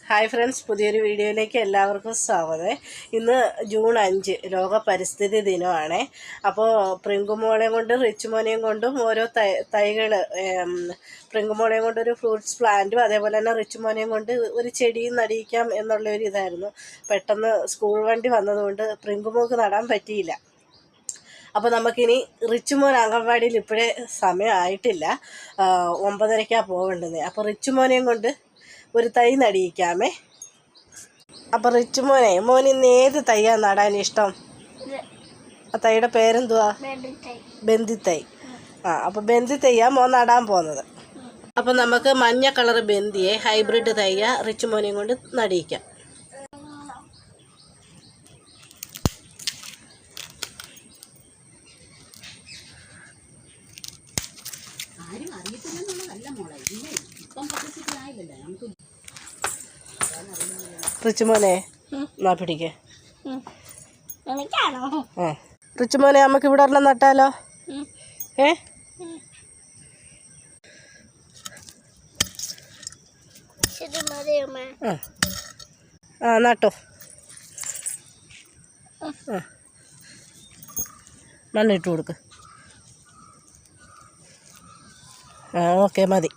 Hi friends, പുതിയൊരു വീഡിയോയിലേക്ക് എല്ലാവർക്കും സ്വാഗതം. ഇന്ന് ജൂൺ 5 ലോക പരിസ്ഥിതി ദിനമാണ്. അപ്പോൾ പ്രിങ്കുമോളെയും കൊണ്ടും റിച്ചുമോനെയും കൊണ്ടും ഓരോ തൈകൾ, പ്രിങ്കുമോളെയും കൊണ്ട് ഒരു ഫ്രൂട്ട്സ് പ്ലാന്റും അതേപോലെ തന്നെ റിച്ചുമോനെയും കൊണ്ട് ഒരു ചെടിയും നടിയിക്കാം എന്നുള്ളൊരു ഇതായിരുന്നു. പെട്ടെന്ന് സ്കൂൾ വണ്ടി വന്നതുകൊണ്ട് പ്രിങ്കുമോൾക്ക് നടാൻ പറ്റിയില്ല. അപ്പോൾ നമുക്കിനി റിച്ചുമോൻ അംഗൻവാടിയിൽ ഇപ്പോഴേ സമയമായിട്ടില്ല, 9:30 പോകേണ്ടത്. അപ്പോൾ റിച്ചുമോനെയും കൊണ്ട് ഒരു തൈ നടിയിക്കാമേ. അപ്പോൾ റിച്ചുമോനെ, മോൻ ഇന്ന് ഏത് തൈയാണ് നടാൻ ഇഷ്ടം? ആ തൈയുടെ പേരെന്തുവാ? ബന്ദിത്തൈ. അപ്പോൾ ബന്ദിത്തൈയാണ് മോൻ നടാൻ പോകുന്നത്. അപ്പോൾ നമുക്ക് മഞ്ഞ കളർ ബന്ദിയെ ഹൈബ്രിഡ് തൈയ റിച്ചുമോനെയും കൊണ്ട് നടിയിക്കാം. റിച്ചുമോനെ എന്നാ പിടിക്കേ. റിച്ചുമോനെ, നമുക്ക് ഇവിടെ ഒരെണ്ണം നട്ടാലോ? നട്ടോ. മണ്ണിട്ട് കൊടുക്ക്. ഓക്കെ, മതി.